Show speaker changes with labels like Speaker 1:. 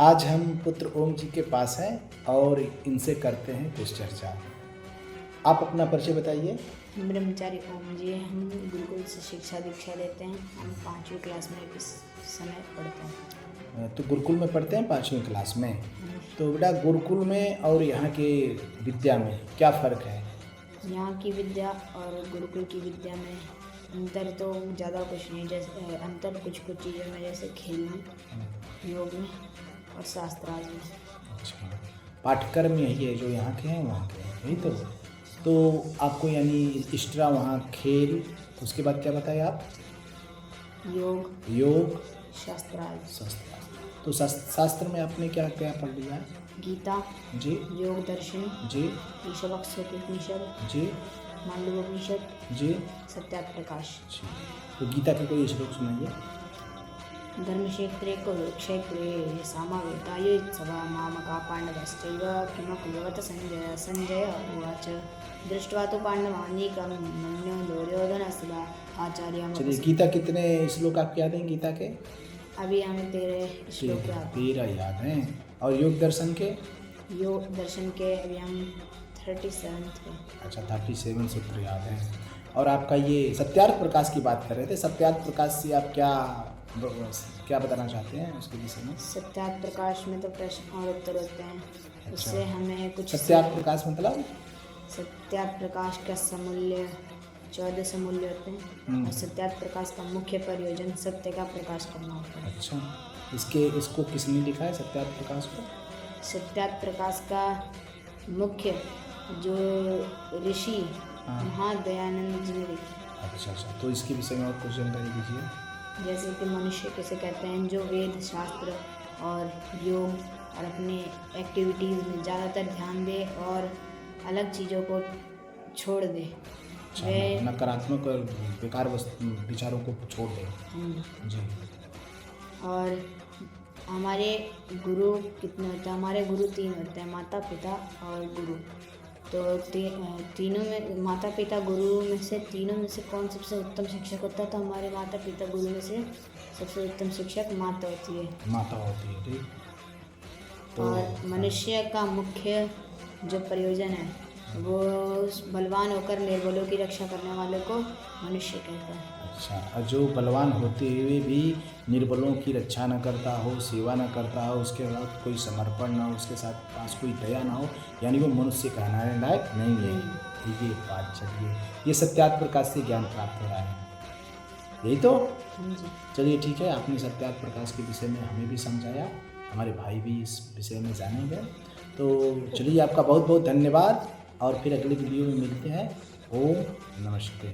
Speaker 1: आज हम पुत्र ओम जी के पास हैं और इनसे करते हैं कुछ चर्चा। आप अपना परिचय बताइए।
Speaker 2: ब्रह्मचारी ओम जी, हम गुरुकुल से शिक्षा दीक्षा लेते हैं। हम 5वीं क्लास में इस समय पढ़ते हैं।
Speaker 1: तो गुरुकुल में पढ़ते हैं 5वीं क्लास में। तो बेटा गुरुकुल में और यहाँ के विद्या में क्या फ़र्क है?
Speaker 2: यहाँ की विद्या और गुरुकुल की विद्या में अंतर तो ज़्यादा कुछ नहीं, जैसे अंतर कुछ कुछ चीज़ों में, जैसे खेल में, योग में और शास्त्रार्थ में।
Speaker 1: अच्छा, पाठ्यक्रम यही है जो यहाँ के हैं वहाँ के हैं, यही तो आपको यानी एक्स्ट्रा वहाँ खेल, उसके बाद क्या बताया आप? योग
Speaker 2: शास्त्रार्थ।
Speaker 1: शास्त्र। तो शास्त्र में आपने क्या क्या पढ़ लिया है?
Speaker 2: गीता
Speaker 1: जी
Speaker 2: योग दर्शन
Speaker 1: जी
Speaker 2: ईशावास्योपनिषद
Speaker 1: जी
Speaker 2: मांडव्योपनिषद
Speaker 1: जी
Speaker 2: सत्यार्थ प्रकाश।
Speaker 1: जी। तो गीता के कोई श्लोक सुनाइए।
Speaker 2: धर्मक्षेत्रे कुरुक्षेत्रे सामवेदायुत्सवा मामका पाण्डवश्चैव किमकुर्वत संजय उवाच दृष्ट्वा तु पाण्डवानीकं मन्यो दुर्योधनस्तदा आचार्यं।
Speaker 1: चलिए, गीता कितने श्लोक आपके याद हैं गीता के?
Speaker 2: अभी हमें 13 श्लोक याद हैं।
Speaker 1: 13 याद हैं। और योग दर्शन के?
Speaker 2: योग दर्शन के अभी हम 37 थे।
Speaker 1: अच्छा, 37 सूत्र याद हैं। और आपका ये सत्यार्थ प्रकाश की बात कर रहे थे, सत्यार्थ प्रकाश से आप क्या बताना चाहते हैं उसके विषय में?
Speaker 2: सत्यार्थ प्रकाश में तो प्रश्न और उत्तर होते हैं। उससे हमें कुछ
Speaker 1: सत्यार्थ प्रकाश मतलब?
Speaker 2: सत्यार्थ प्रकाश का समूल्य 14 समूल्य होते हैं और सत्यार्थ प्रकाश का मुख्य प्रयोजन सत्य का प्रकाश करना होता है।
Speaker 1: अच्छा, इसको किसने लिखा है सत्यार्थ प्रकाश को?
Speaker 2: सत्यार्थ प्रकाश का मुख्य जो ऋषि महादयानंद जी ने लिखा।
Speaker 1: अच्छा, तो इसके विषय में और कुछ जानकारी दीजिए।
Speaker 2: जैसे कि मनुष्य किसे कहते हैं, जो वेद शास्त्र और योग और अपने एक्टिविटीज़ में ज़्यादातर ध्यान दे और अलग चीज़ों को छोड़ दे। वे
Speaker 1: नकारात्मक और बेकार विचारों को छोड़ दें। जी। और
Speaker 2: हमारे गुरु कितने होते हैं? हमारे गुरु 3 होते हैं, माता पिता और गुरु। तो तीनों में, माता पिता गुरु में से तीनों में से कौन सबसे उत्तम शिक्षक होता है? तो हमारे माता पिता गुरु में से सबसे उत्तम शिक्षक माता होती है।
Speaker 1: ठीक।
Speaker 2: तो और मनुष्य का मुख्य जो प्रयोजन है वो बलवान होकर निर्बलों की रक्षा करने वाले को मनुष्य कहता है।
Speaker 1: अच्छा, और जो बलवान होते हुए भी निर्बलों की रक्षा न करता हो, सेवा न करता हो, उसके बाद कोई समर्पण ना हो, उसके साथ पास कोई दया ना हो, यानी वो मनुष्य कहलाने लायक नहीं है। ये बात चलिए, ये सत्यार्थ प्रकाश से ज्ञान प्राप्त हो रहा है, यही तो? चलिए ठीक है, आपने सत्यार्थ प्रकाश के विषय में हमें भी समझाया, हमारे भाई भी इस विषय में जानेंगे। तो चलिए, आपका बहुत बहुत धन्यवाद और फिर अगले वीडियो में मिलते हैं। ओम नमस्ते।